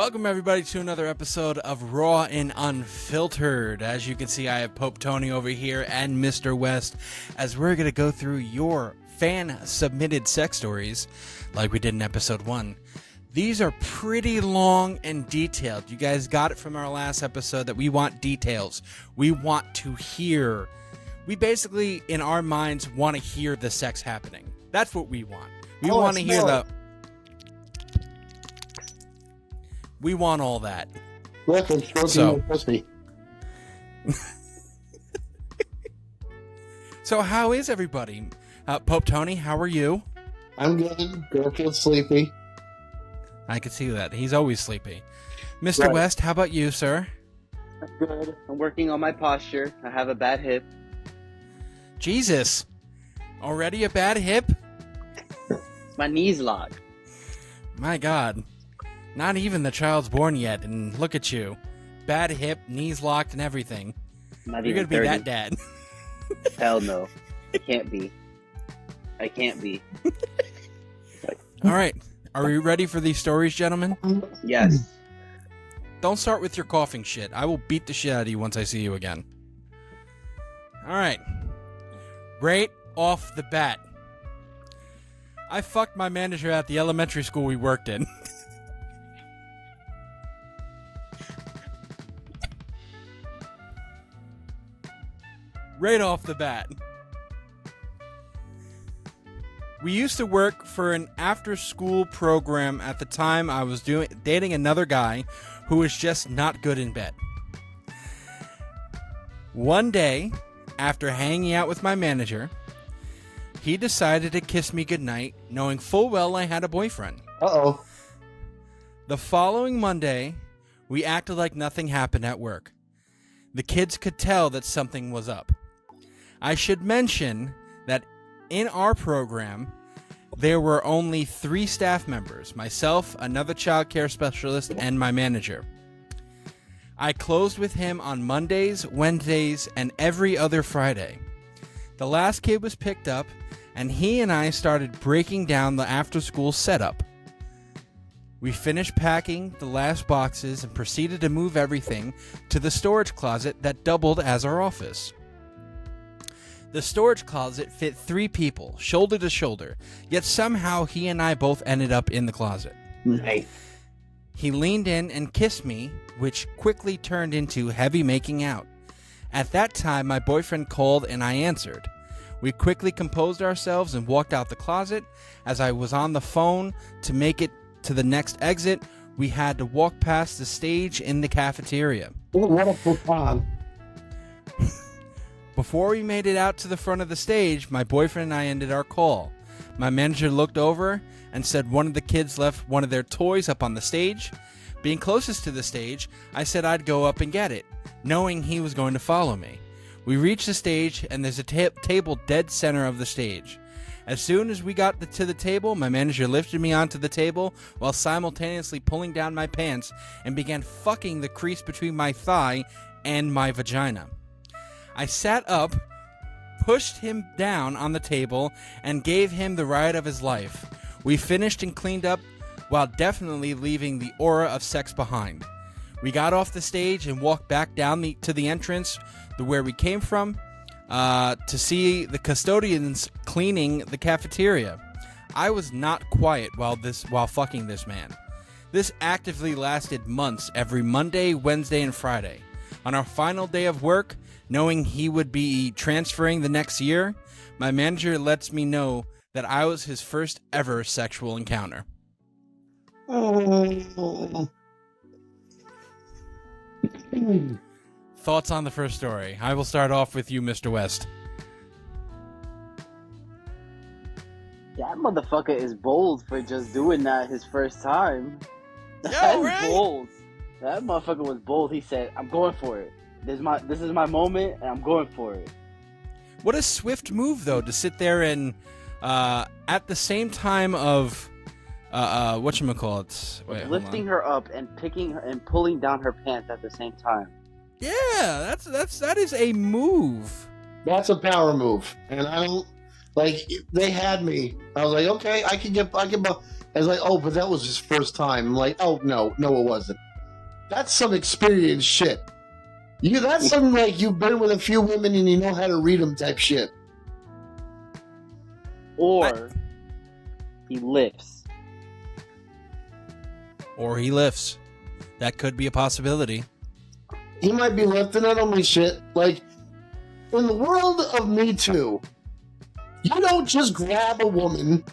Welcome everybody to another episode of Raw and Unfiltered. As you can see, I have Pope Tony over here and Mr. West as we're going to go through your fan-submitted sex stories like we did in episode 1. These are pretty long and detailed. You guys got it from our last episode that we want details. We want to hear. We basically, in our minds, want to hear the sex happening. That's what we want. We want to hear the... We want all that. Listen, stroking my pussy. So how is everybody? Pope Tony, how are you? I'm good. Girl feels sleepy. I can see that. He's always sleepy. Mr. Right. West, how about you, sir? I'm good. I'm working on my posture. I have a bad hip. Jesus. Already a bad hip? My knees locked. My God. Not even the child's born yet, and look at you. Bad hip, knees locked, and everything. Not You're even going to be 30. that dad. Hell no. I can't be. I can't be. All right. Are we ready for these stories, gentlemen? Yes. Don't start with your coughing shit. I will beat the shit out of you once I see you again. All right. Right off the bat. I fucked my manager at the elementary school we worked in. Right off the bat. We used to work for an after-school program at the time. I was dating another guy who was just not good in bed. One day, after hanging out with my manager, he decided to kiss me goodnight, knowing full well I had a boyfriend. Uh-oh. The following Monday, we acted like nothing happened at work. The kids could tell that something was up. I should mention that in our program, there were only 3 staff members, myself, another child care specialist, and my manager. I closed with him on Mondays, Wednesdays, and every other Friday. The last kid was picked up, and he and I started breaking down the after-school setup. We finished packing the last boxes and proceeded to move everything to the storage closet that doubled as our office. The storage closet fit 3 people, shoulder to shoulder, yet somehow he and I both ended up in the closet. Nice. He leaned in and kissed me, which quickly turned into heavy making out. At that time, my boyfriend called and I answered. We quickly composed ourselves and walked out the closet. As I was on the phone to make it to the next exit, we had to walk past the stage in the cafeteria. What a pecan. Before we made it out to the front of the stage, my boyfriend and I ended our call. My manager looked over and said one of the kids left one of their toys up on the stage. Being closest to the stage, I said I'd go up and get it, knowing he was going to follow me. We reached the stage, and there's a table dead center of the stage. As soon as we got to the table, my manager lifted me onto the table while simultaneously pulling down my pants and began fucking the crease between my thigh and my vagina. I sat up, pushed him down on the table, and gave him the ride of his life. We finished and cleaned up while definitely leaving the aura of sex behind. We got off the stage and walked back down to the entrance where we came from to see the custodians cleaning the cafeteria. I was not quiet while fucking this man. This actively lasted months, every Monday, Wednesday, and Friday. On our final day of work, knowing he would be transferring the next year, my manager lets me know that I was his first ever sexual encounter. Thoughts on the first story? I will start off with you, Mr. West. That motherfucker is bold for just doing that his first time. Yo, That's right? bold. That motherfucker was bold. He said, I'm going for it. This is my moment, and I'm going for it. What a swift move, though, to sit there and at the same time of whatchamacallit? Wait, Lifting her up and picking her and pulling down her pants at the same time. Yeah, that is a move. That's a power move. And I don't, like, they had me. I was like, okay, I can It's like, oh, but that was his first time. I'm like, oh, no, it wasn't. That's some experienced shit. That's something like you've been with a few women and you know how to read them type shit. Or he lifts. Or he lifts. That could be a possibility. He might be lifting on only shit. Like, in the world of Me Too, you don't just grab a woman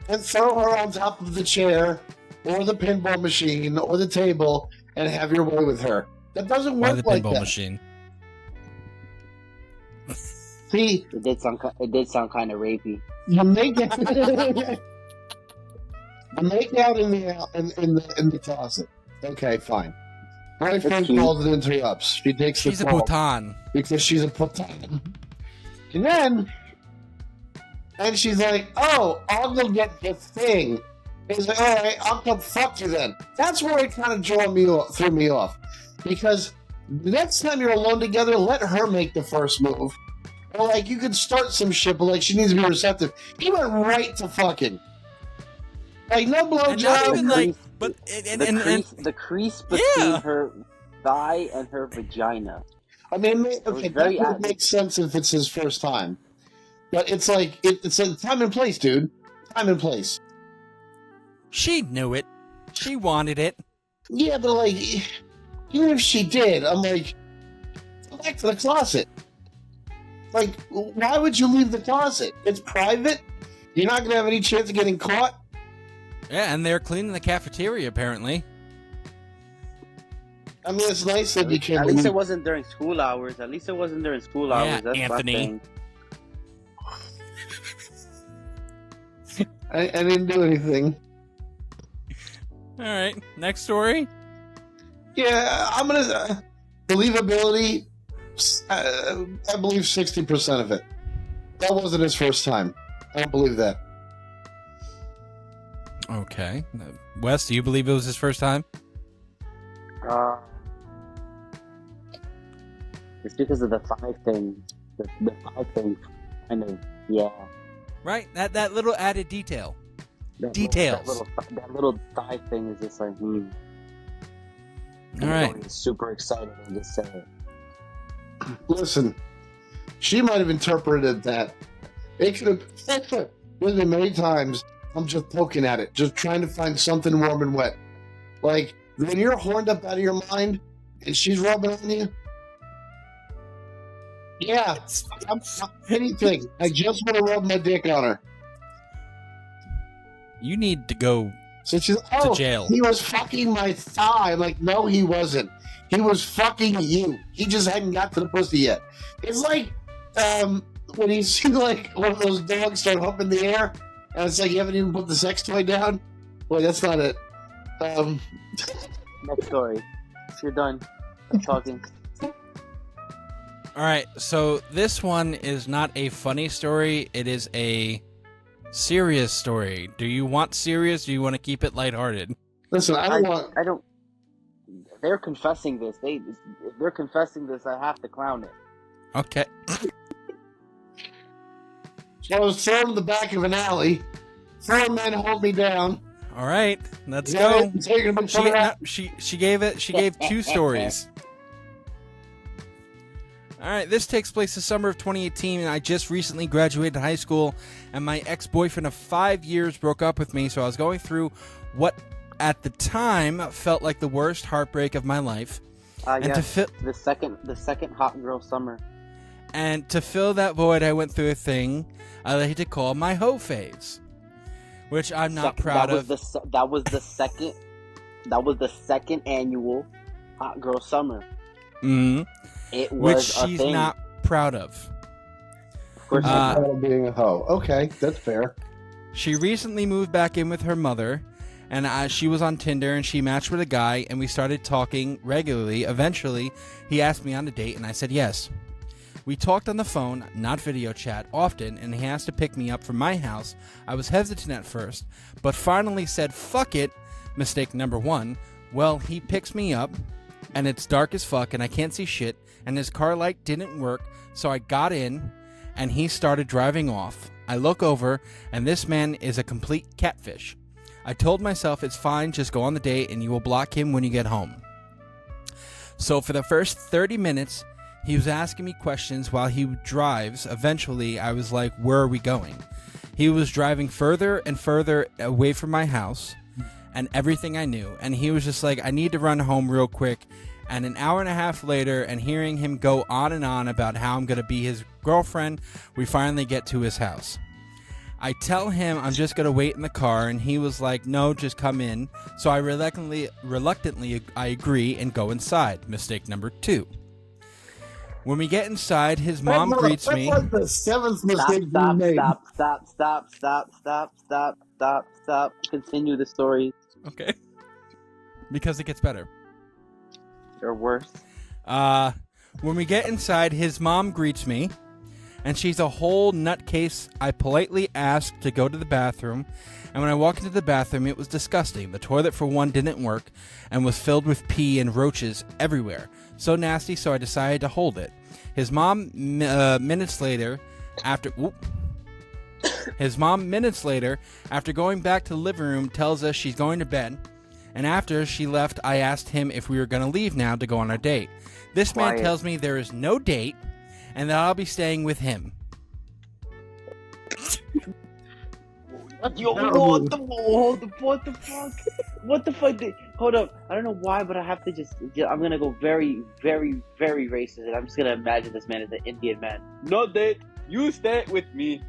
and throw her on top of the chair or the pinball machine or the table and have your way with her. That doesn't work the like pinball that. Machine. See, It did sound kind of rapey. you make out, you make out in the closet. Okay, fine. My friend cute. calls and interrupts. She takes She's the a call putan. because she's a putan. And she's like, oh, I'll go get this thing. He's like, all right, I'll come fuck you then. That's where it kind of threw me off. Because the next time you're alone together, let her make the first move. Or like, you could start some shit, but like, she needs to be receptive. He went right to fucking. Like, no And not even blowjob. like, but The crease between her thigh and her vagina. I mean, was okay, very that would make sense if it's his first time. But it's like, it's a time and place, dude. Time and place. she knew it. She wanted it. Yeah, but like, even if she did, I'm like, go back to the closet. Like, why would you leave the closet? It's private. You're not going to have any chance of getting caught. Yeah, and they're cleaning the cafeteria apparently. I mean, it's nice that you can. At least it wasn't during school hours. That's Anthony. my thing. I didn't do anything. All right, next story. Yeah, I'm gonna believability. I believe 60% of it. That wasn't his first time. I don't believe that. Okay, Wes, do you believe it was his first time? It's because of the thigh thing. The thigh thing, kind of, yeah. Right, that little added detail. That Details. That little thigh thing is just like, All right. I'm super excited and just say it. Listen, she might have interpreted that. It could have. There's been many times I'm just poking at it, just trying to find something warm and wet. Like when you're horned up out of your mind and she's rubbing on you. Yeah, I'm anything. I just want to rub my dick on her. You need to go. So she's to jail. He was fucking my thigh. I'm like, no, he wasn't. He was fucking you. He just hadn't got to the pussy yet. It's like when you see like one of those dogs start humping the air, and it's like you haven't even put the sex toy down. Boy, that's not it. Next story. You're done talking. All right, so this one is not a funny story. It is a serious story. Do you want serious? Or do you want to keep it lighthearted? Listen, I don't. They're confessing this. If they're confessing this, I have to clown it. Okay. So I was thrown in the back of an alley. 4 men hold me down. All right, let's Yeah, go. taking them from her. She gave 2 stories. All right, this takes place the summer of 2018, and I just recently graduated high school, and my ex-boyfriend of 5 years broke up with me, so I was going through what, at the time, felt like the worst heartbreak of my life. And yes, the second hot girl summer. And to fill that void, I went through a thing I like to call my hoe phase, which I'm not proud of. That was the second annual hot girl summer. Mm-hmm. It was Which she's not proud of. Of course, Proud of being a hoe. Okay, that's fair. She recently moved back in with her mother, and she was on Tinder, and she matched with a guy, and we started talking regularly. Eventually, he asked me on a date, and I said yes. We talked on the phone, not video chat, often, and he asked to pick me up from my house. I was hesitant at first, but finally said, fuck it. Mistake number 1. Well, he picks me up, and it's dark as fuck, and I can't see shit, and his car light didn't work, so I got in, and he started driving off. I look over, and this man is a complete catfish. I told myself it's fine, just go on the date and you will block him when you get home. So for the first 30 minutes, he was asking me questions while he drives. Eventually, I was like, where are we going? He was driving further and further away from my house and everything I knew. And he was just like, I need to run home real quick. And an hour and a half later, and hearing him go on and on about how I'm going to be his girlfriend, we finally get to his house. I tell him I'm just going to wait in the car, and he was like, no, just come in. So I reluctantly I agree and go inside. Mistake number 2. When we get inside, his mom greets me. That's like the 7th mistake you made. Stop. Continue the story. Okay. Because it gets better. Or worse. When we get inside, his mom greets me, and she's a whole nutcase. I politely asked to go to the bathroom, and when I walked into the bathroom, it was disgusting. The toilet, for one, didn't work and was filled with pee and roaches everywhere. So nasty, so I decided to hold it. His mom, minutes later, after going back to the living room, tells us she's going to bed. And after she left, I asked him if we were going to leave now to go on our date. This man tells me there is no date and that I'll be staying with him. Yo, what the fuck? What the fuck? Hold up. I don't know why, but I have to I'm going to go very, very, very racist. And I'm just going to imagine this man as an Indian man. No date. You stay with me.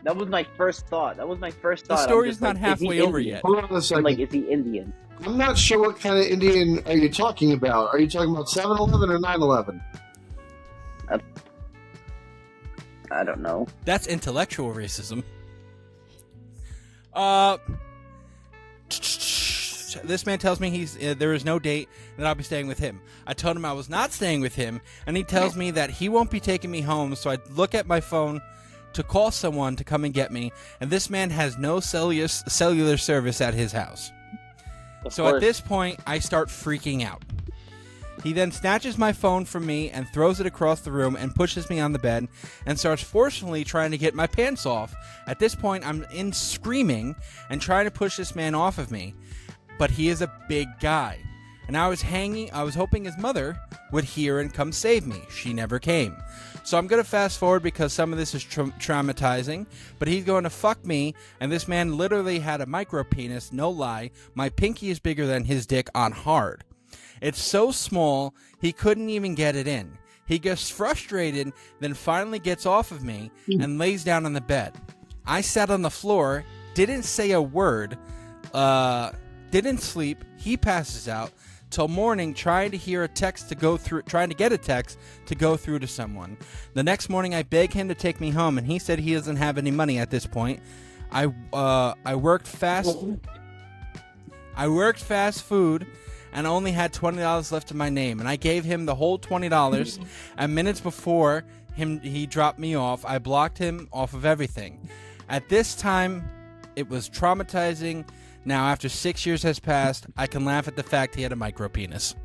That was my first thought. The story's not halfway over yet. Hold on a second. Like, is he Indian? I'm not sure what kind of Indian are you talking about. Are you talking about 7-Eleven or 9/11? I don't know. That's intellectual racism. This man tells me there is no date and that I'll be staying with him. I told him I was not staying with him, and he tells me that he won't be taking me home, so I look at my phone to call someone to come and get me, and this man has no cellular service at his house. So at this point, I start freaking out. He then snatches my phone from me and throws it across the room and pushes me on the bed and starts forcefully trying to get my pants off. At this point, I'm in screaming and trying to push this man off of me, but he is a big guy. And I was hoping his mother would hear and come save me. She never came. So I'm going to fast forward because some of this is traumatizing, but he's going to fuck me, and this man literally had a micro penis, no lie. My pinky is bigger than his dick on hard. It's so small, he couldn't even get it in. He gets frustrated, then finally gets off of me and lays down on the bed. I sat on the floor, didn't say a word, didn't sleep. He passes out till morning trying to get a text to go through to someone. The next morning I beg him to take me home, and he said he doesn't have any money at this point. I worked fast food and only had $20 left in my name, and I gave him the whole $20, and minutes before he dropped me off, I blocked him off of everything. At this time, it was traumatizing. Now, after 6 years has passed, I can laugh at the fact he had a micro penis.